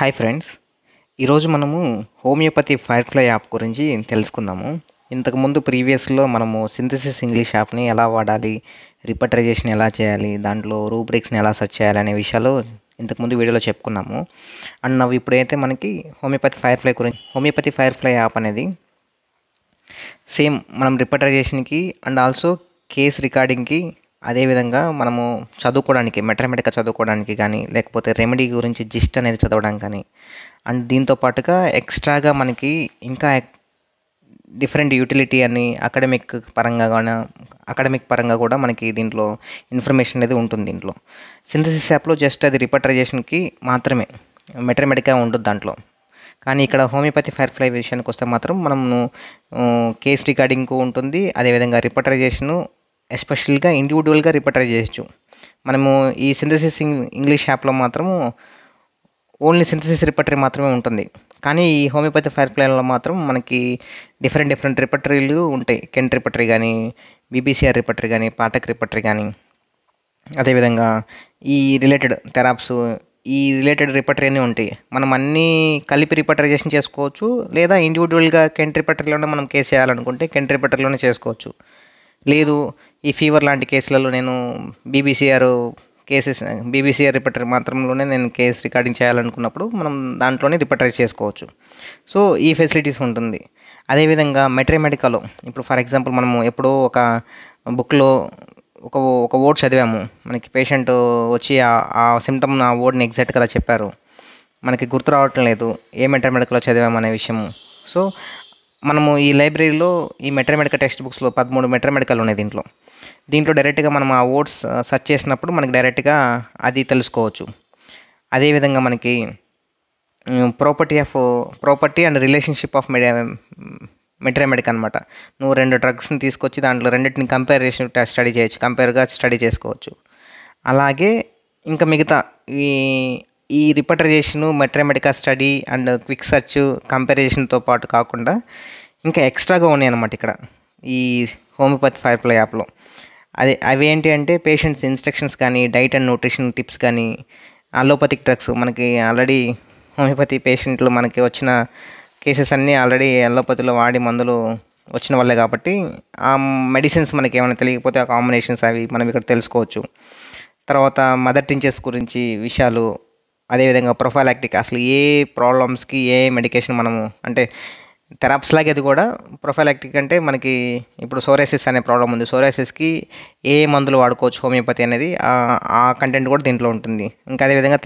Hi friends. ఈరోజు మనము homeopathy firefly app గురించి తెలుసుకుందాము. ఇంతకుముందు ప్రీవియస్‌లో మనము సింథసిస్ ఇంగ్లీష్ యాప్‌ని ఎలా వాడాలి, రిపట్రైజేషన్ ఎలా చేయాలి, దాంట్లో రూబ్రిక్స్‌ని ఎలా సెర్చ్ చేయాలి అనే విషయాలు ఇంతకుముందు వీడియోలో చెప్పుకున్నాము. అండ్ నవ్ ఇప్పుడైతే మనకి హోమియోపతి ఫైర్‌ఫ్లై యాప్ అనేది సేమ్ మనం రిపట్రైజేషన్‌కి అండ్ ఆల్సో కేస్ రికార్డింగ్‌కి అదేవిధంగా మనము చదువుకోవడానికి మెటర్మెటిక్‌గా చదువుకోవడానికి కానీ, లేకపోతే రెమెడీ గురించి జిస్ట్ అనేది చదవడానికి కానీ, అండ్ దీంతో పాటుగా ఎక్స్ట్రాగా మనకి ఇంకా డిఫరెంట్ యూటిలిటీ అని అకాడమిక్ పరంగా కూడా మనకి దీంట్లో ఇన్ఫర్మేషన్ అనేది ఉంటుంది దీంట్లో. సింథసిస్ యాప్‌లో జస్ట్ అది రిపట్రైజేషన్‌కి మాత్రమే మెటర్మెటిక్‌గా ఉండదు దాంట్లో. కానీ ఇక్కడ హోమియోపతి ఫైర్‌ఫ్లై విషయానికి వస్తే మాత్రం మనము కేస్ రికార్డింగ్‌కు ఉంటుంది. అదేవిధంగా రిపట్రైజేషను ఎస్పెషల్‌గా ఇండివిడ్యువల్‌గా రిపట్రైజ్ చేయొచ్చు. మనము ఈ సింథసిస్ ఇంగ్లీష్ యాప్‌లో మాత్రము ఓన్లీ సింథసిస్ రిపర్టరీ మాత్రమే ఉంటుంది. కానీ ఈ హోమియోపతి ఫైర్‌ఫ్లైలో మాత్రం మనకి డిఫరెంట్ రిపర్టరీలు ఉంటాయి. కెంట్ రిపర్టరీ కానీ, బీబీసీఆర్ రిపర్టరీ కానీ, పాఠక్ రిపర్టరీ కానీ, అదేవిధంగా ఈ రిలేటెడ్ థెరాప్స్ ఈ రిలేటెడ్ రిపర్టరీ అన్నీ ఉంటాయి. మనం అన్నీ కలిపి రిపట్రైజేషన్ చేసుకోవచ్చు. లేదా ఇండివిడ్యువల్‌గా కెంట్ రిపర్టరీలోనే మనం కేస్ చేయాలనుకుంటే కెంట్ రిపర్టరీలోనే చేసుకోవచ్చు. లేదు ఈ ఫీవర్ లాంటి కేసులలో నేను బీబీసీఆర్ రిపర్టరీ మాత్రంలోనే నేను కేస్ రికార్డింగ్ చేయాలనుకున్నప్పుడు మనం దాంట్లోనే రిపర్టరైజ్ చేసుకోవచ్చు. సో ఈ ఫెసిలిటీస్ ఉంటుంది. అదేవిధంగా మెటర్మెడికాలో ఇప్పుడు ఫర్ ఎగ్జాంపుల్ మనము ఎప్పుడో ఒక బుక్‌లో ఒక వర్డ్ చదివాము. మనకి పేషెంట్ వచ్చి ఆ సిమ్టమ్ ఆ వర్డ్‌ని ఎగ్జాక్ట్‌గా అలా చెప్పారు. మనకి గుర్తు రావటం లేదు ఏ మెటర్మెడికాలో చదివాము అనే విషయము. సో మనము ఈ లైబ్రరీలో ఈ మెటర్మెడికల్ టెక్స్ట్ బుక్స్‌లో 13 మెటర్మెడికాలు ఉన్నాయి దీంట్లో. దీంట్లో డైరెక్ట్‌గా మనం ఆ వర్డ్స్ సెర్చ్ చేసినప్పుడు మనకి డైరెక్ట్‌గా అది తెలుసుకోవచ్చు. అదేవిధంగా మనకి ప్రాపర్టీ అండ్ రిలేషన్‌షిప్ ఆఫ్ మెటర్మెడిక్ అనమాట. నువ్వు 2 డ్రగ్స్‌ని తీసుకొచ్చి దాంట్లో రెండిటిని కంపేర్‌గా స్టడీ చేసుకోవచ్చు. అలాగే ఇంకా మిగతా ఈ ఈ రిపట్రైజేషను, మెటర్మెడికా స్టడీ అండ్ క్విక్ సెర్చ్ కంపారిజన్‌తో పాటు కాకుండా ఇంకా ఎక్స్ట్రాగా ఉన్నాయన్నమాట ఇక్కడ ఈ హోమియోపతి ఫైర్‌ఫ్లై యాప్‌లో. అవేంటి అంటే పేషెంట్స్ ఇన్‌స్ట్రక్షన్స్ కానీ, డైట్ అండ్ న్యూట్రిషన్ టిప్స్ కానీ, అలోపతిక్ డ్రగ్స్ మనకి ఆల్రెడీ హోమియోపతి పేషెంట్లు మనకి వచ్చిన కేసెస్ అన్నీ ఆల్రెడీ అలోపతిలో వాడి మందులు వచ్చిన వాళ్ళే కాబట్టి ఆ మెడిసిన్స్ మనకి ఏమైనా తెలియకపోతే ఆ కాంబినేషన్స్ అవి మనం ఇక్కడ తెలుసుకోవచ్చు. తర్వాత మదర్ టించర్స్ గురించి విషయాలు, అదేవిధంగా ప్రొఫైలాక్టిక్ అసలు ఏ ప్రాబ్లమ్స్‌కి ఏ మెడికేషన్ మనము అంటే థెరాప్స్ లాగే అది కూడా ప్రొఫైలాక్టిక్ అంటే మనకి ఇప్పుడు సోరియాసిస్ అనే ప్రాబ్లమ్ ఉంది. సోరియాసిస్‌కి ఏ మందులు వాడుకోవచ్చు హోమియోపతి అనేది ఆ కంటెంట్ కూడా దీంట్లో ఉంటుంది. ఇంకా అదేవిధంగా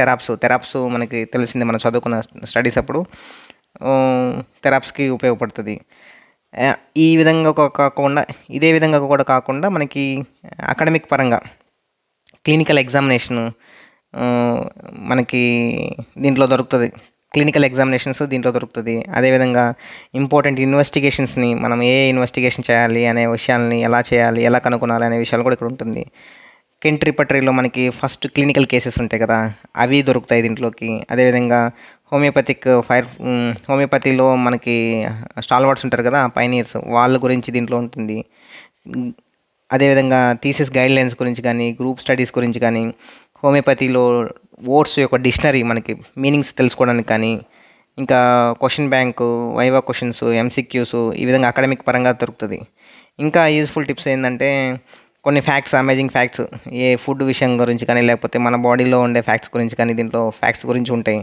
థెరాప్స్ మనకి తెలిసిందే మనం చదువుకున్న స్టడీస్ అప్పుడు థెరాప్స్‌కి ఉపయోగపడుతుంది. ఈ విధంగా ఇదే విధంగా కూడా కాకుండా మనకి అకాడమిక్ పరంగా క్లినికల్ ఎగ్జామినేషను మనకి దీంట్లో దొరుకుతుంది. క్లినికల్ ఎగ్జామినేషన్స్ దీంట్లో దొరుకుతుంది. అదేవిధంగా ఇంపార్టెంట్ ఇన్వెస్టిగేషన్స్‌ని మనం ఏ ఇన్వెస్టిగేషన్ చేయాలి అనే విషయాల్ని ఎలా చేయాలి, ఎలా కనుగొనాలి అనే విషయాలు కూడా ఇక్కడ ఉంటుంది. కెంట్ రిపర్టరీలో మనకి ఫస్ట్ క్లినికల్ కేసెస్ ఉంటాయి కదా, అవి దొరుకుతాయి దీంట్లోకి. అదేవిధంగా హోమియోపతిలో మనకి స్టాల్వర్డ్స్ ఉంటారు కదా, పైనీర్స్ వాళ్ళ గురించి దీంట్లో ఉంటుంది. అదేవిధంగా థీసిస్ గైడ్లైన్స్ గురించి కానీ, గ్రూప్ స్టడీస్ గురించి కానీ, హోమియోపతిలో వర్డ్స్ యొక్క డిక్షనరీ మనకి మీనింగ్స్ తెలుసుకోవడానికి కానీ, ఇంకా question bank, viva questions, MCQs ఈ విధంగా అకాడమిక్ పరంగా దొరుకుతుంది. ఇంకా యూజ్ఫుల్ టిప్స్ ఏంటంటే కొన్ని అమేజింగ్ ఫ్యాక్ట్స్ ఏ ఫుడ్ విషయం గురించి కానీ, లేకపోతే మన బాడీలో ఉండే ఫ్యాక్ట్స్ గురించి కానీ దీంట్లో ఫ్యాక్ట్స్ గురించి ఉంటాయి.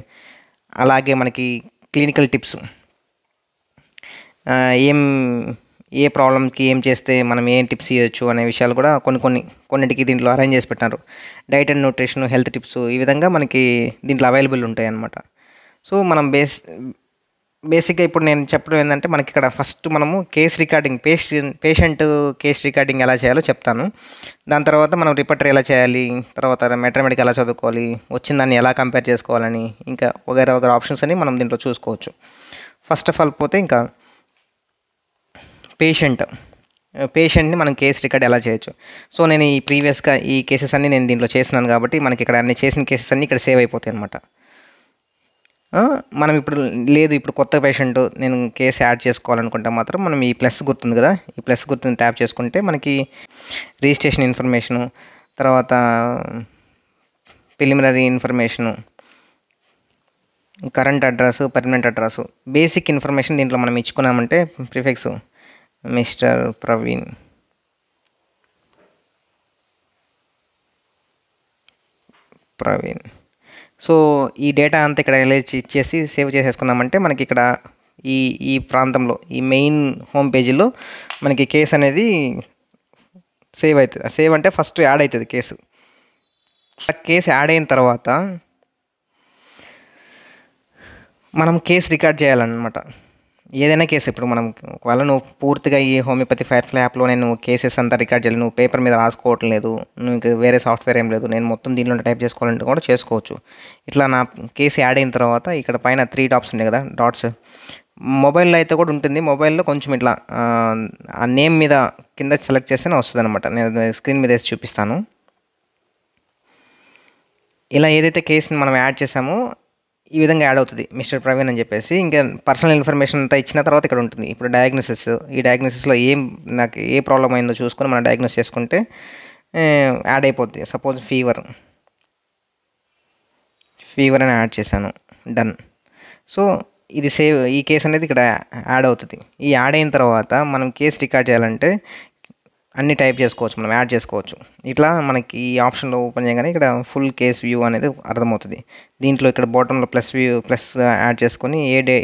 అలాగే మనకి క్లినికల్ టిప్స్ ఏం ఏ ప్రాబ్లమ్కి ఏం చేస్తే మనం ఏం టిప్స్ ఇవ్వచ్చు అనే విషయాలు కూడా కొన్నిటికి దీంట్లో అరేంజ్ చేసి పెట్టినారు. Diet and nutrition, health tips ఈ విధంగా మనకి దీంట్లో అవైలబుల్ ఉంటాయి అన్నమాట. సో మనం బేసిక్గా ఇప్పుడు నేను చెప్పడం ఏంటంటే మనకి ఇక్కడ ఫస్ట్ మనము పేషెంట్ కేస్ రికార్డింగ్ ఎలా చేయాలో చెప్తాను. దాని తర్వాత మనం రిపర్టరీ ఎలా చేయాలి, తర్వాత మెటర్మెడిక్ ఎలా చదువుకోవాలి, వచ్చిన దాన్ని ఎలా కంపేర్ చేసుకోవాలని, ఇంకా వగైరా ఆప్షన్స్ అని మనం దీంట్లో చూసుకోవచ్చు. ఫస్ట్ ఆఫ్ ఆల్ పోతే ఇంకా పేషెంట్ని మనం కేస్ రికార్డ్ ఎలా చేయొచ్చు. సో నేను ఈ ప్రీవియస్గా ఈ కేసెస్ అన్నీ నేను దీంట్లో చేసినాను కాబట్టి మనకి ఇక్కడ అన్ని చేసిన కేసెస్ అన్నీ ఇక్కడ సేవ్ అయిపోతాయి అనమాట. మనం ఇప్పుడు కొత్త పేషెంట్ నేను కేసు యాడ్ చేసుకోవాలనుకుంటే మాత్రం మనం ఈ ప్లస్ గుర్తుంది కదా, ఈ ప్లస్ గుర్తుని ట్యాప్ చేసుకుంటే మనకి రిజిస్ట్రేషన్ ఇన్ఫర్మేషను, తర్వాత preliminary information, current address, permanent address, basic information దీంట్లో మనం ఇచ్చుకున్నామంటే prefix mister Praveen, Praveen. So ఈ డేటా అంతా ఇక్కడ ఇచ్చేసి సేవ్ చేసేసుకున్నామంటే మనకి ఇక్కడ ఈ ఈ ప్రాంతంలో ఈ మెయిన్ హోమ్ పేజీలో మనకి కేసు అనేది సేవ్ అవుతుంది. సేవ్ అంటే ఫస్ట్ యాడ్ అవుతుంది కేసు. కేసు యాడ్ అయిన తర్వాత మనం కేసు రికార్డ్ చేయాలన్నమాట. ఏదైనా కేసు ఇప్పుడు మనం ఒకవేళ నువ్వు పూర్తిగా ఈ హోమియోపతి ఫైర్ఫ్లై యాప్లోనే నువ్వు కేసెస్ అంతా రికార్డ్ చేయాలి, నువ్వు పేపర్ మీద రాసుకోవటం లేదు, నీకు వేరే సాఫ్ట్వేర్ ఏం లేదు, నేను మొత్తం దీంట్లో టైప్ చేసుకోవాలంటే కూడా చేసుకోవచ్చు. ఇట్లా నా కేసు యాడ్ అయిన తర్వాత ఇక్కడ పైన 3 డాట్స్ ఉన్నాయి కదా, డాట్స్. మొబైల్లో అయితే కూడా ఉంటుంది. మొబైల్లో కొంచెం ఇట్లా ఆ నేమ్ మీద కింద సెలెక్ట్ చేస్తేనే వస్తుంది అనమాట. నేను స్క్రీన్ మీద వేసి చూపిస్తాను. ఇలా ఏదైతే కేసుని మనం యాడ్ చేసామో ఈ విధంగా యాడ్ అవుతుంది మిస్టర్ ప్రవీణ్ అని చెప్పేసి. ఇంకా పర్సనల్ ఇన్ఫర్మేషన్ అంతా ఇచ్చిన తర్వాత ఇక్కడ ఉంటుంది ఇప్పుడు డయాగ్నోసిస్. ఈ డయాగ్నోసిస్లో నాకు ఏ ప్రాబ్లం అయిందో చూసుకొని మనం డయాగ్నోస్ చేసుకుంటే యాడ్ అయిపోద్ది. సపోజ్ ఫీవర్ అని యాడ్ చేశాను, డన్. సో ఇది సేవ్, ఈ కేసు అనేది ఇక్కడ యాడ్ అవుతుంది. ఈ యాడ్ అయిన తర్వాత మనం కేసు రికార్డ్ చేయాలంటే అన్నీ టైప్ చేసుకోవచ్చు, మనం యాడ్ చేసుకోవచ్చు. ఇట్లా మనకి ఈ ఆప్షన్లో ఓపెన్ చేయగానే ఇక్కడ ఫుల్ కేస్ వ్యూ అనేది అర్థమవుతుంది. దీంట్లో ఇక్కడ బాటంలో ప్లస్ యాడ్ చేసుకొని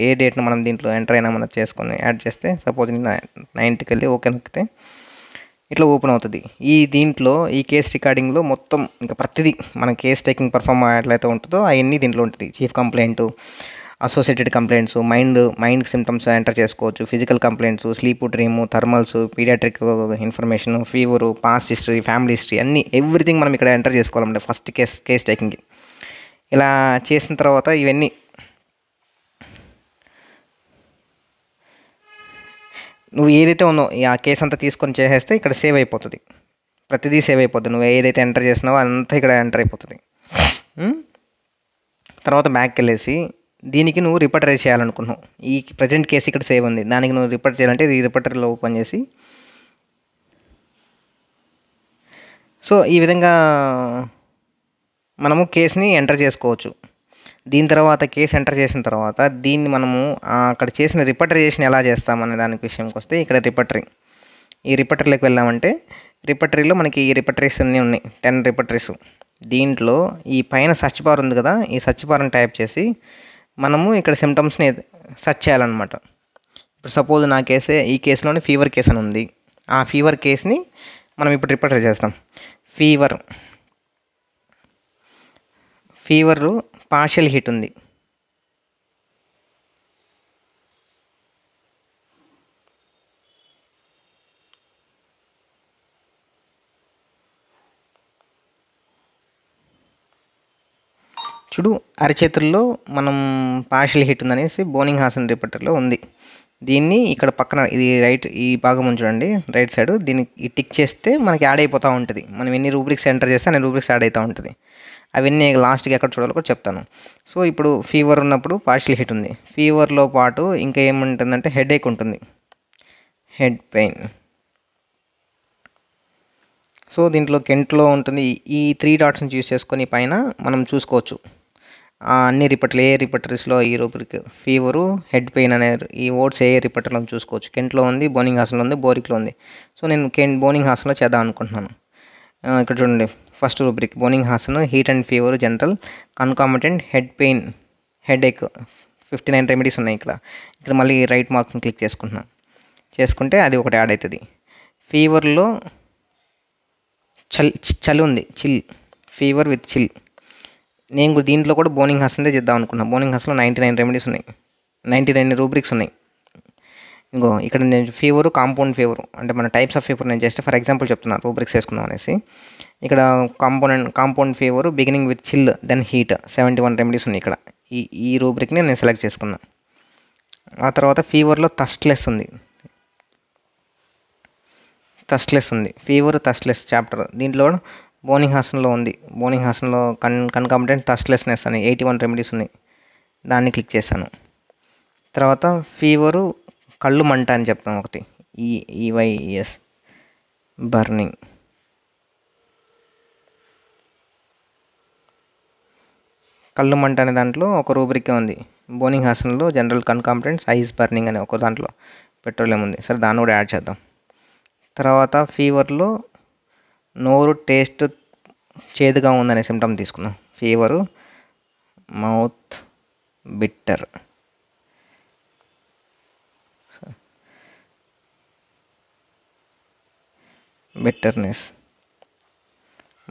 ఏ డేట్ను మనం దీంట్లో ఎంటర్ అయినా మనం చేసుకొని యాడ్ చేస్తే, సపోజ్ 9th వెళ్ళి ఓకే నొక్కితే ఇట్లా ఓపెన్ అవుతుంది. దీంట్లో ఈ కేస్ రికార్డింగ్లో మొత్తం ఇంకా ప్రతిదీ మన కేస్ టేకింగ్ పర్ఫామ్ ఎట్లయితే ఉంటుందో అవన్నీ దీంట్లో ఉంటుంది. Chief complaint, associated complaints, mind symptoms enter చేసుకోవచ్చు, physical complaints, sleep, dream, thermals, paediatric information, fever, past history, family history, అన్నీ ఎవ్రీథింగ్ మనం ఇక్కడ ఎంటర్ చేసుకోవాలంటే ఫస్ట్ కేస్ టేకింగ్. ఇలా చేసిన తర్వాత ఇవన్నీ నువ్వు ఏదైతే ఉందో ఆ కేసు అంతా తీసుకొని చేసేస్తే ఇక్కడ సేవ్ అయిపోతుంది. ప్రతిదీ సేవ్ అయిపోతుంది. నువ్వు ఏదైతే ఎంటర్ చేసినావో అదంతా ఇక్కడ ఎంటర్ అయిపోతుంది. తర్వాత బ్యాక్కి వెళ్ళేసి దీనికి నువ్వు రిపర్టరైజ్ చేయాలనుకున్నావు. ఈ ప్రజెంట్ కేసు ఇక్కడ సేవ్ ఉంది, దానికి నువ్వు రిపర్ట్ చేయాలంటే ఈ రిపర్టర్లో ఓపెన్ చేసి సో ఈ విధంగా మనము కేసుని ఎంటర్ చేసుకోవచ్చు. దీని తర్వాత కేసు ఎంటర్ చేసిన తర్వాత దీన్ని మనము అక్కడ చేసిన రిపర్టరైజేషన్ ఎలా చేస్తామనే దానికి విషయంకి వస్తే ఇక్కడ ఈ రిపర్టరీలోకి వెళ్ళామంటే రిపర్టరీలో మనకి ఈ రిపర్టరీస్ అన్నీ ఉన్నాయి, 10 రిపర్టరీస్. దీంట్లో ఈ పైన సర్చ్ బార్ ఉంది కదా, ఈ సర్చ్ బార్ని టైప్ చేసి మనము ఇక్కడ సిమ్టమ్స్ని సెర్చ్ చేయాలన్నమాట. ఇప్పుడు సపోజ్ నా ఈ కేసులోని ఫీవర్ కేసు అని ఉంది. ఆ ఫీవర్ కేసుని మనం ఇప్పుడు రిపర్టరీ చేస్తాం. ఫీవర్ పార్షియల్ హీట్ ఉంది. చూడు అరచేతుల్లో మనం పార్షియల్ హీట్ ఉందనేసి బోనింగ్ హాసన్ రిపర్టర్లో ఉంది. దీన్ని ఇక్కడ పక్కన ఇది ఈ భాగం చూడండి, రైట్ సైడ్, దీన్ని టిక్ చేస్తే మనకి యాడ్ అయిపోతూ ఉంటుంది. మనం ఎన్ని రూబ్రిక్స్ ఎంటర్ చేస్తే అన్ని రూబ్రిక్స్ యాడ్ అవుతూ ఉంటుంది. అవన్నీ లాస్ట్కి ఎక్కడ చూడాలో కూడా చెప్తాను. సో ఇప్పుడు ఫీవర్ ఉన్నప్పుడు పార్షియల్ హీట్ ఉంది. ఫీవర్లో పాటు ఇంకా ఏముంటుందంటే హెడేక్ ఉంటుంది, హెడ్ పెయిన్. సో దీంట్లో కెంట్లో ఉంటుంది. ఈ 3 డాట్స్ని యూస్ చేసుకొని పైన మనం చూసుకోవచ్చు అన్ని ఏ రిపర్టరీస్లో ఈ రూబ్రిక్ ఫీవరు, హెడ్ పెయిన్ అనే ఈ వర్డ్స్ ఏ రిపర్టర్లో చూసుకోవచ్చు. కెంట్లో ఉంది, బోనింగ్ హాసన్లో ఉంది, బోరిక్లో ఉంది. సో నేను బోనింగ్ హాసన్లో చేద్దాం అనుకుంటున్నాను. ఇక్కడ చూడండి, first rubric Boenninghausen, heat and fever, general, concomitant, head pain, headache, 59 remedies ఉన్నాయి. ఇక్కడ మళ్ళీ రైట్ మార్క్ని క్లిక్ చేసుకుంటే అది ఒకటి యాడ్ అవుతుంది. ఫీవర్లో చలి ఉంది, చిల్, ఫీవర్ విత్ చిల్. నేను దీంట్లో కూడా బోనింగ్ హాసన్దే చేద్దాం అనుకున్నాను. బోనింగ్ హాసన్లో 99 రెమెడీస్ ఉన్నాయి, 99 రూబ్రిక్స్ ఉన్నాయి. ఇంకో ఇక్కడ నేను ఫీవరు, కాంపౌండ్ ఫీవరు అంటే మన టైప్స్ ఆఫ్ ఫీవర్ నేను జస్ట్ ఫర్ ఎగ్జాంపుల్ చెప్తున్నాను, రూబ్రిక్స్ వేసుకుందాం అనేసి. ఇక్కడ compound fever beginning with chill then heat, 71 remedies ఉన్నాయి. ఇక్కడ ఈ రూబ్రిక్ని నేను సెలెక్ట్ చేసుకున్నాను. ఆ తర్వాత ఫీవర్లో థస్ట్లెస్ ఉంది, ఫీవర్ థస్ట్లెస్ చాప్టర్. దీంట్లో బోనింగ్ హాసన్లో ఉంది. బోనింగ్ హాసన్లో కన్కామిటెంట్ థస్ట్లెస్నెస్ అని 81 రెమెడీస్ ఉన్నాయి. దాన్ని క్లిక్ చేశాను. తర్వాత ఫీవరు కళ్ళు మంట అని చెప్తాం ఒకటి, ఈవైఎస్ కళ్ళు మంట అనే దాంట్లో ఒక రూబ్రిక్ ఉంది. బోనింగ్ హాసన్లో జనరల్ కన్కాంప్టెంట్స్ ఐస్ బర్నింగ్ అనే ఒక దాంట్లో పెట్రోలియం ఉంది. సరే దాన్ని కూడా యాడ్ చేద్దాం. తర్వాత ఫీవర్లో నోరు టేస్ట్ చేదుగా ఉందనే సిమ్టమ్ తీసుకుందాం. Fever, mouth bitter, bitterness,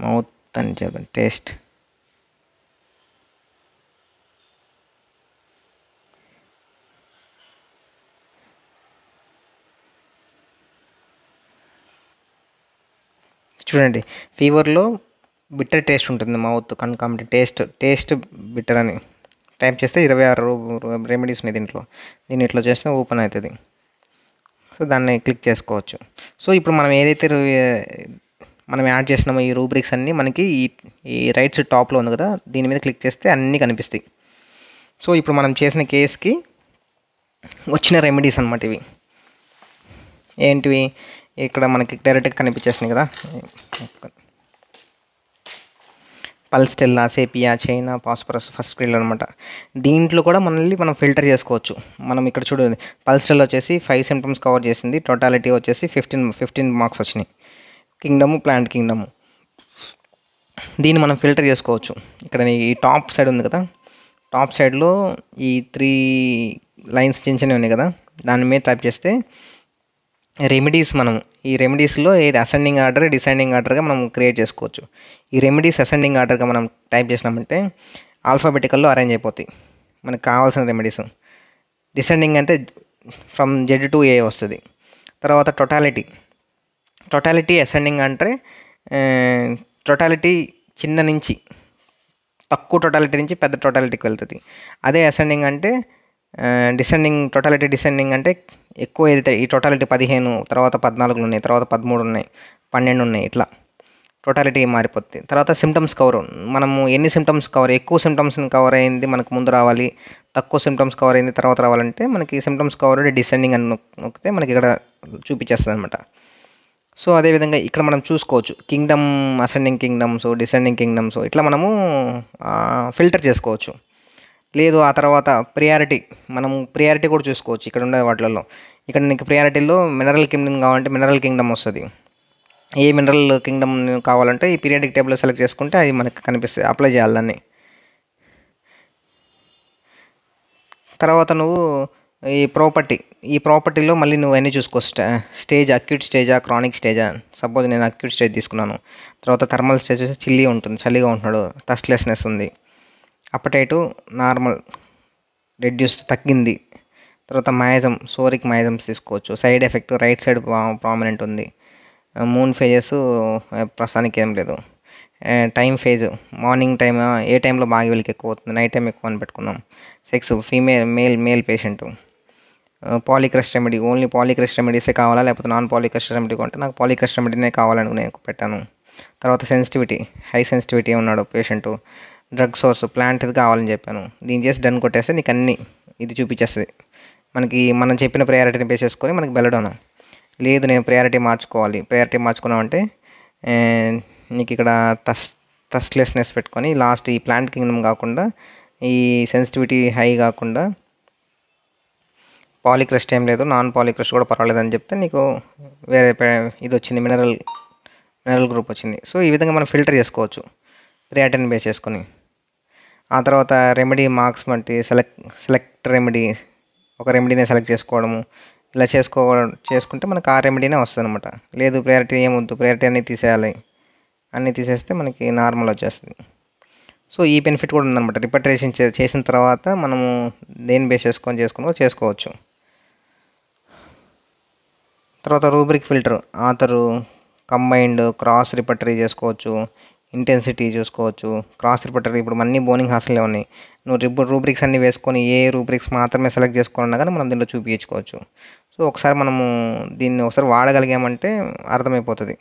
mouth అని చెప్పండి, టేస్ట్, చూడండి ఫీవర్లో బిట్టర్ టేస్ట్ ఉంటుంది. మౌత్ కన్కాంప్టెంట్ టేస్ట్ బిట్టర్ అని టైప్ చేస్తే 26 రెమెడీస్ ఉన్నాయి దీన్ని ఇట్లా చేస్తే ఓపెన్ అవుతుంది. సో దాన్ని క్లిక్ చేసుకోవచ్చు. సో ఇప్పుడు మనం ఏదైతే మనం యాడ్ చేసినామో ఈ రూబ్రిక్స్ అన్నీ మనకి ఈ రైట్ సైడ్ టాప్లో ఉంది కదా, దీని మీద క్లిక్ చేస్తే అన్నీ కనిపిస్తాయి. సో ఇప్పుడు మనం చేసిన కేస్కి వచ్చిన రెమెడీస్ అన్నమాట ఇవి. ఏంటివి ఇక్కడ మనకి డైరెక్ట్గా కనిపించేసినాయి కదా, పల్స్టెల్లా, సేపియా, చైనా, పాస్పరస్, ఫస్ట్ స్క్రీన్ అనమాట. దీంట్లో కూడా మనం ఫిల్టర్ చేసుకోవచ్చు. మనం ఇక్కడ చూడండి, పల్స్టెల్ వచ్చేసి 5 సిమ్టమ్స్ కవర్ చేసింది. టోటాలిటీ వచ్చేసి 15 మార్క్స్ వచ్చినాయి. కింగ్డము, ప్లాంట్ కింగ్డము, దీన్ని మనం ఫిల్టర్ చేసుకోవచ్చు. ఇక్కడ ఈ టాప్ సైడ్ ఉంది కదా, టాప్ సైడ్లో ఈ 3 లైన్స్ చిన్నవి ఉన్నాయి కదా, దాని మీద టైప్ చేస్తే రెమెడీస్, మనం ఈ రెమెడీస్లో ఏది అసెండింగ్ ఆర్డర్, డిసెండింగ్ ఆర్డర్గా మనం క్రియేట్ చేసుకోవచ్చు. ఈ రెమెడీస్ అసెండింగ్ ఆర్డర్గా మనం టైప్ చేసినామంటే ఆల్ఫాబెటికల్లో అరేంజ్ అయిపోతాయి మనకు కావాల్సిన రెమెడీస్. డిసెండింగ్ అంటే ఫ్రమ్ జెడ్ టు ఏ వస్తుంది. తర్వాత టోటాలిటీ అసెండింగ్ అంటే టోటాలిటీ చిన్న నుంచి తక్కువ టోటాలిటీ నుంచి పెద్ద టోటాలిటీకి వెళ్తుంది. అదే అసెండింగ్ అంటే టోటాలిటీ డిసెండింగ్ అంటే ఎక్కువ ఏదైతే ఈ టోటాలిటీ 15, తర్వాత 14 ఉన్నాయి, తర్వాత 13 ఉన్నాయి, 12 ఉన్నాయి, ఇట్లా టోటాలిటీ మారిపోతుంది. తర్వాత సిమ్టమ్స్ కవర్, మనము ఎన్ని సిమ్టమ్స్ ఎక్కువ సిమ్టమ్స్ని కవర్ అయింది మనకు ముందు రావాలి, తక్కువ సిమ్టమ్స్ కవర్ అయింది తర్వాత రావాలంటే మనకి సిమ్టమ్స్ కవర్ డిసెండింగ్ అని నొక్కితే మనకి ఇక్కడ చూపించేస్తుంది అనమాట. సో అదేవిధంగా ఇక్కడ మనం చూసుకోవచ్చు Kingdom, ascending kingdoms, descending kingdoms, ఇట్లా మనము ఫిల్టర్ చేసుకోవచ్చు. లేదు ఆ తర్వాత మనం ప్రియారిటీ కూడా చూసుకోవచ్చు. ఇక్కడ ఉండే వాటిలలో ఇక్కడ నీకు ప్రియారిటీలో మినరల్ కింగ్డమ్ కావాలంటే మినరల్ కింగ్డమ్ వస్తుంది. ఏ మినరల్ కింగ్డమ్ కావాలంటే ఈ పీరియాడిక్ టేబుల్లో సెలెక్ట్ చేసుకుంటే అది మనకు కనిపిస్తుంది, అప్లై చేయాలి దాన్ని. తర్వాత నువ్వు ఈ ప్రాపర్టీలో మళ్ళీ నువ్వు అన్నీ చూసుకో, స్టేజ్ అక్యూట్ స్టేజా, క్రానిక్ స్టేజా. సపోజ్ నేను అక్యూట్ స్టేజ్ తీసుకున్నాను. తర్వాత థర్మల్ స్టేజ్ వచ్చి చలిగా ఉంటున్నాడు, థర్స్ట్లెస్నెస్ ఉంది. అపటైటు నార్మల్, రెడ్యూస్ తగ్గింది. తర్వాత సోరిక్ మయాజమ్స్ తీసుకోవచ్చు. Side effect right side prominent ఉంది. మూన్ ఫేజెస్ ప్రస్తుతానికి ఏం లేదు. టైం ఫేజ్ మార్నింగ్ టైం, ఏ టైంలో బాగా వీళ్ళకి ఎక్కువ అవుతుంది, నైట్ టైం ఎక్కువ అని పెట్టుకుందాం. Sex male patient. Polycrest remedy, only polycrest రెమెడీసే కావాలా లేకపోతే నాన్ పాలిక్రస్ట్ రెమెడీ కొంటే నాకు పాలిక్రస్ట్ రెమెడీనే కావాలని నేను పెట్టాను. తర్వాత సెన్సిటివిటీ, హై సెన్సిటివిటీ ఉన్నాడు పేషెంట్. డ్రగ్ సోర్స్ ప్లాంట్ది కావాలని చెప్పాను. దీన్ని చేసి డన్ కొట్టేస్తే నీకు అన్నీ ఇది చూపించేస్తుంది. మనం చెప్పిన ప్రయారిటీని బేస్ చేసుకొని మనకి బెల్లడోనా. లేదు నేను ప్రయారిటీ మార్చుకున్నామంటే నీకు ఇక్కడ థర్స్ట్లెస్నెస్ పెట్టుకొని లాస్ట్ ఈ ప్లాంట్ కింగ్డమ్ కాకుండా, ఈ సెన్సిటివిటీ హై కాకుండా పాలిక్రస్ట్ ఏం లేదు, నాన్ పాలిక్రస్ట్ కూడా పర్వాలేదని చెప్తే నీకు వేరే ఇది వచ్చింది, మినరల్ గ్రూప్ వచ్చింది. సో ఈ విధంగా మనం ఫిల్టర్ చేసుకోవచ్చు ప్రియారిటీని బేస్ చేసుకొని. ఆ తర్వాత రెమెడీ మార్క్స్ బట్టి సెలెక్ట్ రెమెడీ, ఒక రెమెడీనే సెలెక్ట్ చేసుకోవడము. ఇలా చేసుకుంటే మనకు ఆ రెమెడీనే వస్తుంది అనమాట. లేదు ప్రయారిటీ ఏమొద్దు, ప్రయారిటీ అన్నీ తీసేస్తే మనకి నార్మల్ వచ్చేస్తుంది. సో ఈ బెనిఫిట్ కూడా ఉందన్నమాట. రిపట్రేషన్ చేసిన తర్వాత మనము దేని బేస్ చేసుకోవచ్చు. తర్వాత rubric filter, author, combined, cross repertory చేసుకోవచ్చు, ఇంటెన్సిటీ చూసుకోవచ్చు. క్రాస్ రిపటరీ ఇప్పుడు అన్ని బోనింగ్ హాస్టల్లో ఉన్నాయి. నువ్వు రూబ్రిక్స్ అన్నీ వేసుకొని ఏ రూబ్రిక్స్ మాత్రమే సెలెక్ట్ చేసుకున్నా కానీ మనం దీంట్లో చూపించుకోవచ్చు. సో ఒకసారి మనము దీన్ని ఒకసారి వాడగలిగామంటే అర్థమైపోతుంది.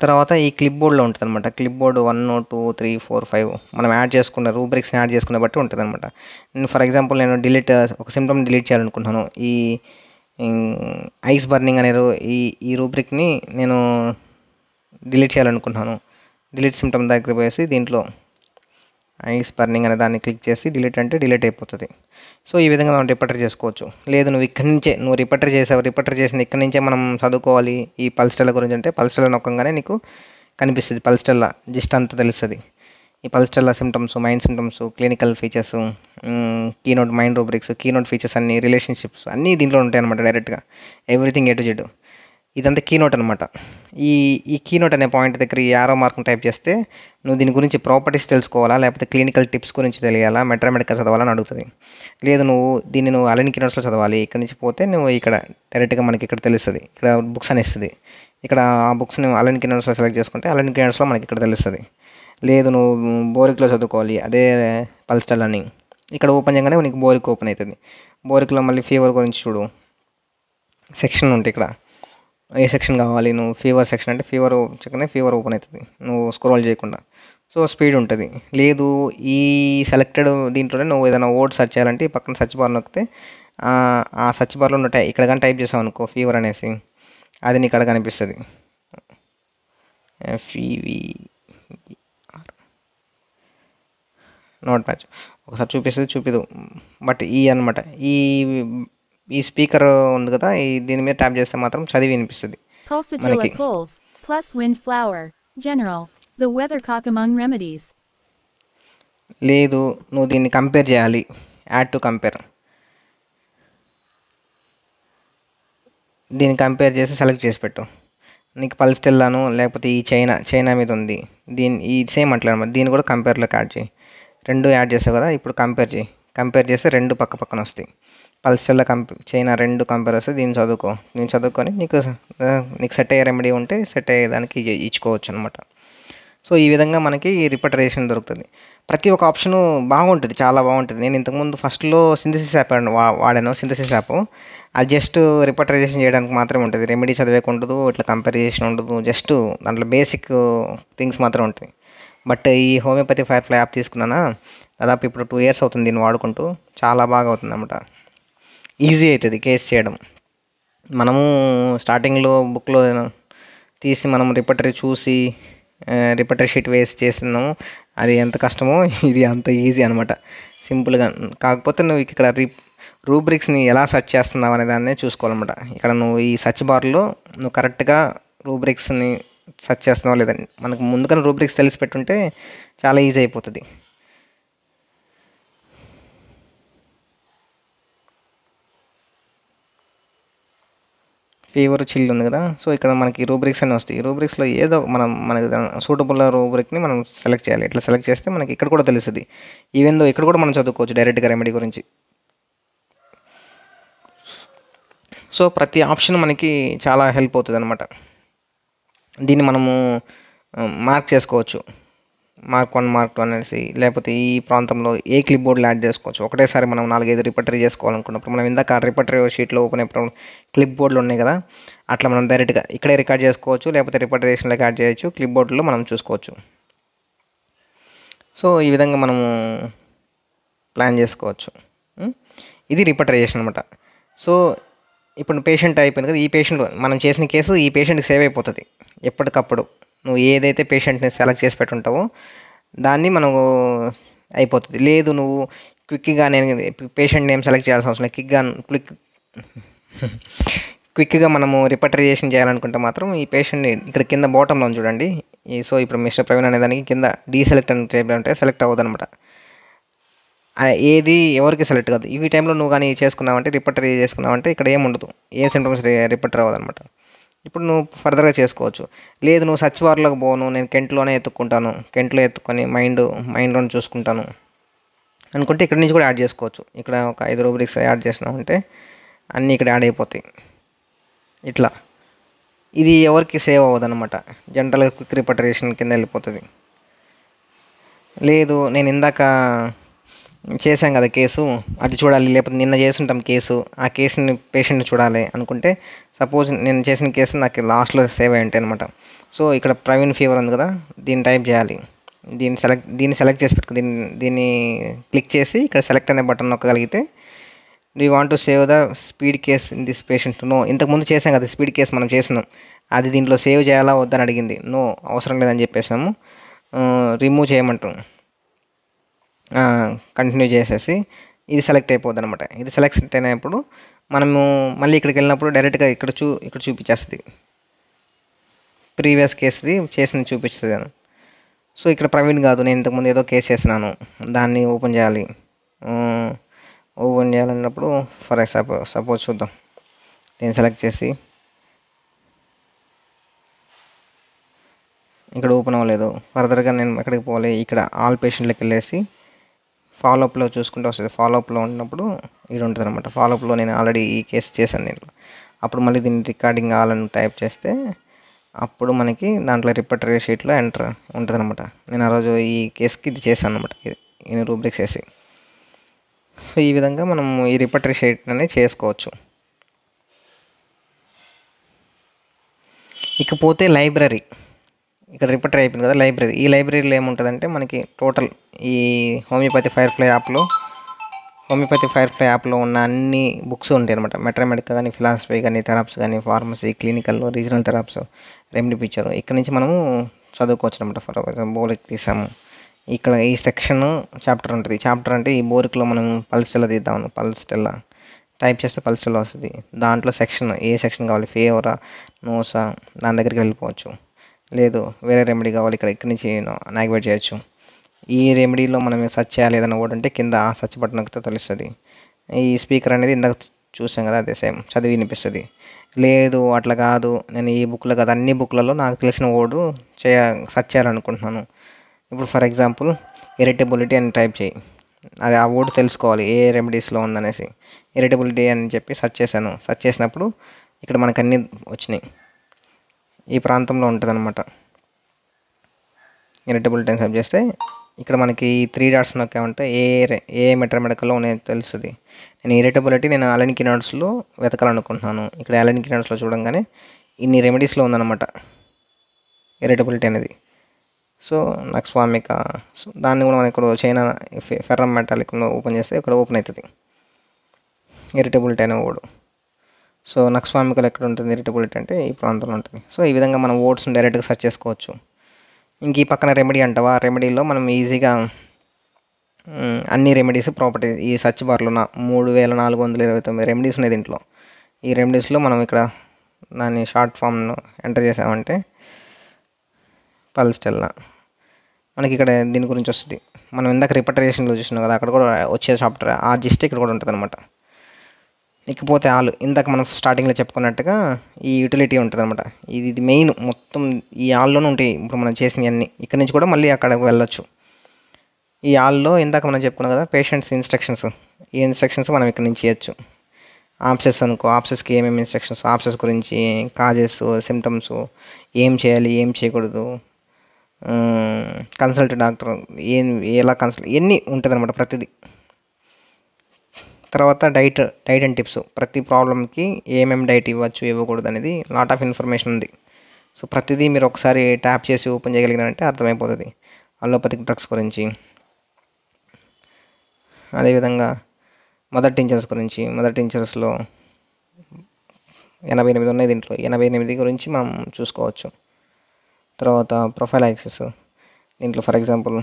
తర్వాత ఈ క్లిప్ బోర్డ్లో ఉంటుంది అనమాట. క్లిప్ బోర్డు 1, 2, 3, 4, 5 మనం రూబ్రిక్స్ని యాడ్ చేసుకునే బట్టి ఉంటుంది అనమాట. నేను ఫర్ ఎగ్జాంపుల్ ఒక సిమ్టమ్ డిలీట్ చేయాలనుకుంటున్నాను. ఈ ఐస్ బర్నింగ్ అనే ఈ రూబ్రిక్ని నేను డిలీట్ చేయాలనుకుంటున్నాను. డిలీట్ సిమ్టమ్ దగ్గర పోయేసి దీంట్లో ఐస్ బర్నింగ్ అనే దాన్ని క్లిక్ చేసి డిలీట్ అంటే డిలీట్ అయిపోతుంది. సో ఈ విధంగా మనం రిపటర్ చేసుకోవచ్చు. లేదు నువ్వు ఇక్కడి నుంచే నువ్వు రిపటర్ చేసావు, రిపటర్ చేసింది ఇక్కడి నుంచే మనం చదువుకోవాలి ఈ పల్స్టెల్ల గురించి అంటే పల్స్టెల్ల నొక్కంగానే నీకు కనిపిస్తుంది. పల్స్టెల్ల జస్ట్ అంతా తెలుస్తుంది. ఈ పల్స్టెల్ల symptoms, mind symptoms, clinical features, keynote mind rubrics, keynote features అన్ని, రిలేషన్షిప్స్ అన్నీ దీంట్లో ఉంటాయి అనమాట. డైరెక్ట్గా ఎవ్రీథింగ్ ఏ టు జెడ్. ఇదంతా కీనోట్ అనమాట. ఈ ఈ కీనోట్ అనే పాయింట్ దగ్గర ఈ యారో మార్క్ని టైప్ చేస్తే నువ్వు దీని గురించి ప్రాపర్టీస్ తెలుసుకోవాలా, లేకపోతే క్లినికల్ టిప్స్ గురించి తెలియాలా, మెట్రామెడికల్ చదవాలని అడుగుతుంది. లేదు నువ్వు అలెన్ కీనోట్స్లో చదవాలి, ఇక్కడ నుంచి పోతే నువ్వు ఇక్కడ డైరెక్ట్గా మనకి ఇక్కడ తెలుస్తుంది. ఇక్కడ బుక్స్ అని ఇస్తుంది. ఇక్కడ ఆ బుక్స్ని అలెన్ కీనోట్స్లో సెలెక్ట్ చేసుకుంటే అలెన్ కీనోట్స్లో మనకి ఇక్కడ తెలుస్తుంది. లేదు నువ్వు బోరిక్లో చదువుకోవాలి అదే పల్స్టెల్ అని, ఇక్కడ ఓపెన్ చేయగానే నీకు బోరిక్ ఓపెన్ అవుతుంది. బోరిక్లో మళ్ళీ ఫీవర్ గురించి చూడు, సెక్షన్ ఉంటుంది. ఇక్కడ ఏ సెక్షన్ కావాలి, నువ్వు ఫీవర్ సెక్షన్ అంటే ఫీవర్ చెక్కనే ఫీవర్ ఓపెన్ అవుతుంది నువ్వు స్క్రోల్ చేయకుండా. సో స్పీడ్ ఉంటుంది. లేదు ఈ సెలెక్టెడ్ దీంట్లోనే నువ్వు ఏదైనా వర్డ్ సెర్చ్ చేయాలంటే ఈ పక్కన సెర్చ్ బార్ నొక్కితే ఆ సెర్చ్ బార్లో ఉన్న ఇక్కడ కానీ టైప్ చేసావు అనుకో ఫీవర్ అనేసి, అది నీకు ఇక్కడ కనిపిస్తుంది. నోట్ మ్యాచ్ ఒకసారి చూపిదు. బట్ అనమాట ఈ స్పీకర్ ఉంది కదా, దీని మీద ట్యాప్ చేస్తే మాత్రం చదివి వినిపిస్తుంది Pulsatilla pulse, plus windflower, general, the weathercock among remedies. లేదు నువ్వు దీన్ని కంపేర్ చేయాలి, యాడ్ టు కంపేర్. దీన్ని కంపేర్ చేసి సెలెక్ట్ చేసి పెట్టు. నీకు పల్స్టెల్లాను లేకపోతే ఈ చైనా మీద ఉంది, ఈ సేమ్ అట్లా అనమాట. దీన్ని కూడా కంపేర్లోకి యాడ్ చేయి. రెండు యాడ్ చేసావు కదా, ఇప్పుడు కంపేర్ చేయి. కంపేర్ చేస్తే రెండు పక్క పక్కన వస్తాయి. పల్స్టెల్లా చైనా రెండు కంపేర్ వస్తే దీన్ని చదువుకొని నీకు సెట్ అయ్యే రెమెడీ ఉంటే సెట్ అయ్యేదానికి ఇచ్చుకోవచ్చు అనమాట. సో ఈ విధంగా మనకి రిపటరేషన్ దొరుకుతుంది. ప్రతి ఒక్క ఆప్షను బాగుంటుంది, చాలా బాగుంటుంది. నేను ఇంతకుముందు ఫస్ట్లో సింథసిస్ యాప్ వాడాను. సింథసిస్ యాప్ అది జస్ట్ రిపటరైజేషన్ చేయడానికి మాత్రమే ఉంటుంది. రెమెడీ చదివేకి ఉండదు, ఇట్లా కంపారిజేషన్ ఉండదు. జస్ట్ దాంట్లో బేసిక్ థింగ్స్ మాత్రం ఉంటాయి. బట్ ఈ హోమియోపతి ఫైర్ఫ్లై యాప్ తీసుకున్నానా, దాదాపు ఇప్పుడు 2 years అవుతుంది దీన్ని వాడుకుంటూ. చాలా బాగా అవుతుంది అన్నమాట. ఈజీ అవుతుంది కేస్ చేయడం. మనము స్టార్టింగ్లో బుక్లో తీసి మనం రిపటరీ చూసి రిపటరీ షీట్ వేసి చేస్తున్నాము, అది ఎంత కష్టమో ఇది అంత ఈజీ అనమాట, సింపుల్గా. కాకపోతే నువ్వు ఇక్కడ రూబ్రిక్స్ని ఎలా సెర్చ్ చేస్తున్నావు అనే దాన్నే చూసుకోవాలన్నమాట. ఇక్కడ నువ్వు ఈ సెర్చ్ బార్లో నువ్వు కరెక్ట్గా రూబ్రిక్స్ని సెర్చ్ చేస్తున్నావు లేదని మనకు ముందుగానే రూబ్రిక్స్ తెలిసి పెట్టుంటే చాలా ఈజీ అయిపోతుంది. ఫీవర్ చిల్ ఉంది కదా, సో ఇక్కడ మనకి రూబ్రిక్స్ అని వస్తాయి. రూబ్రిక్స్లో ఏదో మనకి సూటబుల్ రూబ్రిక్ని మనం సెలెక్ట్ చేయాలి. ఇట్లా సెలెక్ట్ చేస్తే మనకి ఇక్కడ కూడా తెలుస్తుంది. ఈవెన్ దో ఇక్కడ కూడా మనం చదువుకోవచ్చు డైరెక్ట్గా రెమెడీ గురించి. సో ప్రతి ఆప్షన్ మనకి చాలా హెల్ప్ అవుతుంది అనమాట. దీన్ని మనము మార్క్ చేసుకోవచ్చు, మార్క్ 1 మార్క్ 2 అనేసి, లేకపోతే ఈ ప్రాంతంలో ఏ క్లిప్ బోర్డ్లో యాడ్ చేసుకోవచ్చు. ఒకటేసారి మనం 4-5 రిపటరీ చేసుకోవాలనుకున్నప్పుడు మనం ఇందాక రిపటరీ షీట్లో ఓపెన్ అయినప్పుడు క్లిప్ బోర్డులు ఉన్నాయి కదా, అట్లా మనం డైరెక్ట్గా ఇక్కడే రికార్డ్ చేసుకోవచ్చు, లేకపోతే రిపటరేషన్లోకి యాడ్ చేయొచ్చు, క్లిప్ బోర్డులో మనం చూసుకోవచ్చు. సో ఈ విధంగా మనము ప్లాన్ చేసుకోవచ్చు. ఇది రిపటరైజేషన్ అనమాట. సో ఇప్పుడు పేషెంట్ అయిపోయింది కదా, ఈ పేషెంట్ మనం చేసిన కేసు ఈ పేషెంట్కి సేవ్ అయిపోతుంది ఎప్పటికప్పుడు. నువ్వు ఏదైతే పేషెంట్ని సెలెక్ట్ చేసి పెట్టుంటావో దాన్ని మనకు అయిపోతుంది. లేదు నువ్వు క్విక్గా నేను పేషెంట్ నేమ్ సెలెక్ట్ చేయాల్సిన అవసరం లేదు, క్విక్గా మనము రిపటరైజేషన్ చేయాలనుకుంటే మాత్రం ఈ పేషెంట్ని ఇక్కడ కింద బాటంలో చూడండి. సో ఇప్పుడు మిస్టర్ ప్రవీణ్ అనే దానికి కింద డీసెలెక్ట్ అని టైప్లో ఉంటే సెలెక్ట్ అవ్వదు అనమాట. ఏది ఎవరికి సెలెక్ట్ కాదు. ఈ టైంలో నువ్వు కానీ చేసుకున్నావంటే రిపటరీ చేసుకున్నావంటే ఇక్కడ ఏముండదు, ఏ సింటమ్స్ రిపటర్ అవ్వదు అనమాట. ఇప్పుడు నువ్వు ఫర్దర్గా చేసుకోవచ్చు. లేదు నువ్వు సర్చ్ బార్లోకి పోను, నేను కెంట్లోనే ఎత్తుక్కుంటాను, కెంట్లో ఎత్తుకొని మైండ్లోనే చూసుకుంటాను అనుకుంటే ఇక్కడ నుంచి కూడా యాడ్ చేసుకోవచ్చు. ఇక్కడ ఒక 5 రూబ్రిక్స్ యాడ్ చేసినామంటే అన్నీ ఇక్కడ యాడ్ అయిపోతాయి. ఇట్లా ఇది ఎవరికి సేవ్ అవ్వదు అనమాట, జనరల్గా క్విక్ రిపటరేషన్ కింద వెళ్ళిపోతుంది. లేదు నేను ఇందాక చేశాం కదా కేసు, అది చూడాలి, లేకపోతే నిన్న చేస్తుంటాం కేసు, ఆ కేసుని పేషెంట్ని చూడాలి అనుకుంటే, సపోజ్ నేను చేసిన కేసు నాకు లాస్ట్లో సేవ్ అయ్యి ఉంటాయి అనమాట. సో ఇక్కడ ప్రవీణ్ ఫీవర్ ఉంది కదా, దీన్ని టైప్ చేయాలి. దీన్ని సెలెక్ట్ చేసి పెట్టుకో. దీన్ని క్లిక్ చేసి ఇక్కడ సెలెక్ట్ అనే బటన్ నొక్కగలిగితే, do you want to save the speed case in this patient? No. ఇంతకుముందు చేసాం కదా స్పీడ్ కేసు మనం చేసినాం, అది దీంట్లో సేవ్ చేయాలా వద్దని అడిగింది. నో అవసరం లేదని చెప్పేసాము. రిమూవ్ చేయమంటాం, కంటిన్యూ చేసేసి ఇది సెలెక్ట్ అయిపోద్ది అనమాట. ఇది సెలెక్ట్ అయినప్పుడు మనము మళ్ళీ ఇక్కడికి వెళ్ళినప్పుడు డైరెక్ట్గా ఇక్కడ చూపించేస్తుంది, ప్రీవియస్ కేసుది చేసింది చూపిస్తుంది అని. సో ఇక్కడ ప్రవీణ్ కాదు, నేను ఇంతకుముందు ఏదో కేసు చేసినాను, దాన్ని ఓపెన్ చేయాలి. ఓపెన్ చేయాలన్నప్పుడు ఫర్ సపోజ్ చూద్దాం, నేను సెలెక్ట్ చేసి ఇక్కడ ఓపెన్ అవ్వలేదు. ఫర్దర్గా నేను ఎక్కడికి పోవాలి, ఇక్కడ ఆల్ పేషెంట్లకు వెళ్ళేసి ఫాలోఅప్లో చూసుకుంటూ వస్తుంది. ఫాలోఅప్లో ఉన్నప్పుడు ఇది ఉంటుంది అనమాట. ఫాలోఅప్లో నేను ఆల్రెడీ ఈ కేసు చేశాను దీంట్లో. అప్పుడు మళ్ళీ దీన్ని రికార్డింగ్ ఆలని టైప్ చేస్తే అప్పుడు మనకి దాంట్లో రిపర్టరీ షీట్లో ఎంటర్ ఉంటుంది అనమాట. నేను ఆ రోజు ఈ కేసుకి ఇది చేశాను అనమాట, ఈ రూబ్రిక్స్ వేసి. సో ఈ విధంగా మనం ఈ రిపర్టరీ షీట్ అనేది చేసుకోవచ్చు. ఇకపోతే లైబ్రరీ, ఇక్కడ రిపర్టరీ అయిపోయింది కదా, లైబ్రరీ. ఈ లైబ్రరీలో ఏముంటుందంటే మనకి టోటల్ ఈ హోమియోపతి ఫైర్ఫ్లై యాప్లో ఉన్న అన్ని బుక్స్ ఉంటాయి అనమాట. మెట్రామెడికా కానీ, ఫిలాసఫీ కానీ, థెరాప్స్ కానీ, ఫార్మసీ, క్లినికల్, రీజనల్ థెరాప్స్, రెమెడీ పిక్చర్, ఇక్కడ నుంచి మనము చదువుకోవచ్చు అనమాట. ఫర్ ఎగ్జాంపుల్ బోరిక్ తీసాము, ఇక్కడ ఈ సెక్షన్ చాప్టర్ ఉంటుంది. చాప్టర్ అంటే ఈ బోరిక్లో మనం పల్స్టెల్లా తీద్దాము, పల్స్టెల్లా టైప్ చేస్తే పల్స్టెల్లా వస్తుంది. దాంట్లో సెక్షన్, ఏ సెక్షన్ కావాలి, ఫేవరా, నోసా, దాని దగ్గరికి వెళ్ళిపోవచ్చు. లేదు వేరే రెమెడీ కావాలి, ఇక్కడి నుంచి నావిగేట్ చేయొచ్చు. ఈ రెమెడీలో మనం సెర్చ్ చేయాలి ఏదైనా వర్డ్ అంటే కింద ఆ సెర్చ్ బటన్ నొక్కితే తెలుస్తుంది. ఈ స్పీకర్ అనేది ఇందాక చూసాం కదా, అదే సేమ్ చదివి వినిపిస్తుంది. లేదు అట్లా కాదు, నేను ఈ బుక్లో కాదు అన్ని బుక్లలో నాకు తెలిసిన వర్డ్ సెర్చ్ చేయాలనుకుంటున్నాను. ఇప్పుడు ఫర్ ఎగ్జాంపుల్ ఇరిటబిలిటీ అని టైప్ చేయి, అది ఆ వర్డ్ తెలుసుకోవాలి ఏ రెమెడీస్లో ఉందనేసి. ఇరిటబిలిటీ అని చెప్పి సెర్చ్ చేశాను. సెర్చ్ చేసినప్పుడు ఇక్కడ మనకు అన్నీ వచ్చినాయి, ఈ ప్రాంతంలో ఉంటుంది అనమాట. ఇరిటబిలిటీ అని సెర్చ్ చేస్తే ఇక్కడ మనకి 3 డాట్స్ నొక్కామంటే ఏ మెట్రామెడికల్లో ఉన్నాయో తెలుస్తుంది. నేను ఇరిటబిలిటీ నేను అలెన్ కినార్డ్స్లో వెతకాలనుకుంటున్నాను. ఇక్కడ అలెన్ కినార్డ్స్లో చూడంగానే ఇన్ని రెమెడీస్లో ఉందన్నమాట ఇరిటబిలిటీ అనేది. సో నక్స్వామిక, దాన్ని కూడా మనం ఇక్కడ చైనా ఫెర్రమ్ మెటాలిక్ ఓపెన్ చేస్తే ఇక్కడ ఓపెన్ అవుతుంది ఇరిటబిలిటీ అనే వర్డ్. సో నక్స్వామికలు ఎక్కడ ఉంటుంది ఇరిటబిలిటీ అంటే ఈ ప్రాంతంలో ఉంటుంది. సో ఈ విధంగా మనం వర్డ్స్ని డైరెక్ట్గా సెర్చ్ చేసుకోవచ్చు. ఇంక ఈ పక్కన రెమెడీ అంటావా, రెమెడీలో మనం ఈజీగా అన్ని రెమెడీస్ ప్రాపర్టీస్ ఈ సర్చ్ బార్లో 3429 రెమెడీస్ ఉన్నాయి దీంట్లో. ఈ రెమెడీస్లో మనం ఇక్కడ దాన్ని షార్ట్ ఫామ్ను ఎంటర్ చేసామంటే పల్స్టెల్లా మనకి ఇక్కడ దీని గురించి వస్తుంది. మనం ఇందాక రిపర్టరేషన్లో చూసినాం కదా, అక్కడ కూడా వచ్చే చాప్టర్ ఆ జిస్ట్ ఇక్కడ కూడా ఉంటుంది అనమాట. ఇకపోతే ఇందాక మనం స్టార్టింగ్లో చెప్పుకున్నట్టుగా ఈ యూటిలిటీ ఉంటుంది అనమాట. ఇది మెయిన్ మొత్తం ఈ ఆల్లోనే ఉంటాయి. ఇప్పుడు మనం చేసినవన్నీ ఇక్కడ నుంచి కూడా మళ్ళీ అక్కడికి వెళ్ళొచ్చు. ఈ ఆల్లో ఇందాక మనం చెప్పుకున్నాం కదా పేషెంట్స్ ఇన్స్ట్రక్షన్స్, ఈ ఇన్స్ట్రక్షన్స్ మనం ఇక్కడ నుంచి చేయొచ్చు. ఆప్సెస్ అనుకో, ఆప్సెస్కి ఏమేమి ఇన్స్ట్రక్షన్స్, ఆప్సెస్ గురించి, కాజెస్, సిమ్టమ్స్, ఏం చేయాలి ఏం చేయకూడదు, కన్సల్ట్ డాక్టర్ ఎలా కన్సల్ట్, ఇవన్నీ ఉంటుంది అనమాట ప్రతిదీ. తర్వాత డైట్ అండ్ టిప్స్, ప్రతి ప్రాబ్లమ్కి ఏమేమి డైట్ ఇవ్వచ్చు ఇవ్వకూడదు అనేది లాట్ ఆఫ్ ఇన్ఫర్మేషన్ ఉంది. సో ప్రతిదీ మీరు ఒకసారి ట్యాప్ చేసి ఓపెన్ చేయగలిగినారంటే అర్థమైపోతుంది. అలోపతిక్ డ్రగ్స్ గురించి, అదేవిధంగా మదర్ టించర్స్ గురించి, మదర్ టించర్స్లో 88 ఉన్నాయి దీంట్లో, 88 గురించి మనం చూసుకోవచ్చు. తర్వాత ప్రొఫైలాక్సిస్, దీంట్లో ఫర్ ఎగ్జాంపుల్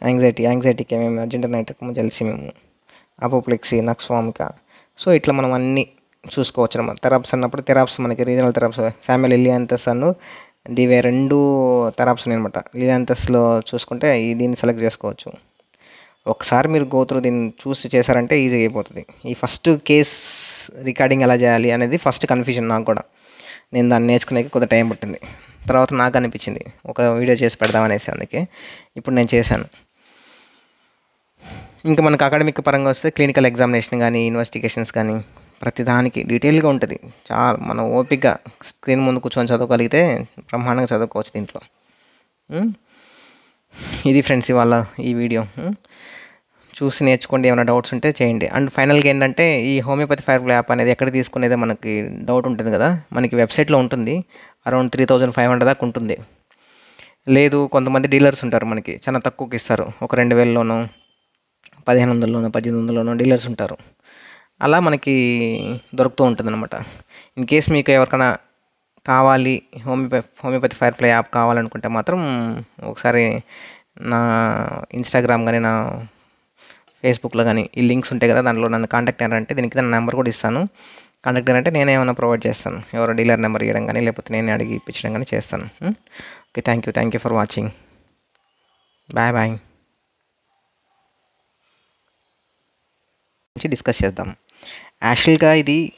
యాంగ్జైటీకి ఏమేమి argent nitric gelsemium, apoplexy, nux vomica. So ఇట్లా మనం అన్నీ చూసుకోవచ్చు అన్నమాట. థెరాప్స్ అన్నప్పుడు థెరాప్స్ మనకి రీజనల్ థెరాప్స్ శామ్యుల్ లిలియాంథస్ అను డివే 2 థెరాప్స్ ఉన్నాయన్నమాట. లిలియాంథస్లో చూసుకుంటే దీన్ని సెలెక్ట్ చేసుకోవచ్చు. ఒకసారి మీరు గోత్రు దీన్ని చూసి చేశారంటే ఈజీగా అయిపోతుంది. ఈ ఫస్ట్ కేస్ రికార్డింగ్ ఎలా చేయాలి అనేది ఫస్ట్ కన్ఫ్యూజన్ నాకు కూడా. నేను దాన్ని నేర్చుకునేకి కొద్దిగా టైం పట్టింది. తర్వాత నాకు అనిపించింది ఒక వీడియో చేసి పెడదామనేసి, అందుకే ఇప్పుడు నేను చేశాను. ఇంకా మనకు అకాడమిక్ పరంగా వస్తే క్లినికల్ ఎగ్జామినేషన్ కానీ, ఇన్వెస్టిగేషన్స్ కానీ ప్రతిదానికి డీటెయిల్గా ఉంటుంది. చాలా మనం ఓపిక్గా స్క్రీన్ ముందు కూర్చొని చదవగలిగితే బ్రహ్మాండంగా చదువుకోవచ్చు దీంట్లో. ఇది ఫ్రెండ్స్ ఇవాళ ఈ వీడియో. చూసి నేర్చుకోండి, ఏమైనా డౌట్స్ ఉంటే చేయండి. అండ్ ఫైనల్గా ఏంటంటే ఈ హోమియోపతి ఫైర్ఫ్లై యాప్ అనేది ఎక్కడ తీసుకునేదే మనకి డౌట్ ఉంటుంది కదా, మనకి వెబ్సైట్లో ఉంటుంది. అరౌండ్ 3500 దాకా ఉంటుంది. లేదు కొంతమంది డీలర్స్ ఉంటారు, మనకి చాలా తక్కువకి ఇస్తారు, ఒక 2000లోనో 1500లోనో 1800లోనో డీలర్స్ ఉంటారు. అలా మనకి దొరుకుతూ ఉంటుంది అనమాట. ఇన్ కేస్ మీకు ఎవరికైనా కావాలి, హోమియోపతి ఫైర్‌ఫ్లై యాప్ కావాలనుకుంటే మాత్రం ఒకసారి నా ఇన్‌స్టాగ్రామ్ గాని, నా ఫేస్‌బుక్‌లో గాని ఈ లింక్స్ ఉంటాయి కదా! దాంట్లో నన్ను కాంటాక్ట్ అయ్యారంటే దీనికి నా నంబర్ కూడా ఇస్తాను. కాంటాక్ట్ అయ్యారంటే నేనే ఏమైనా ప్రొవైడ్ చేస్తాను. ఎవరో డీలర్ నెంబర్ ఇవ్వడం గాని, లేకపోతే నేనే అడిగి ఇప్పించడం గాని చేస్తాను. Okay. Thank you for watching. Bye. నుంచి డిస్కస్ చేద్దాం. యాక్చువల్‌గా ఇది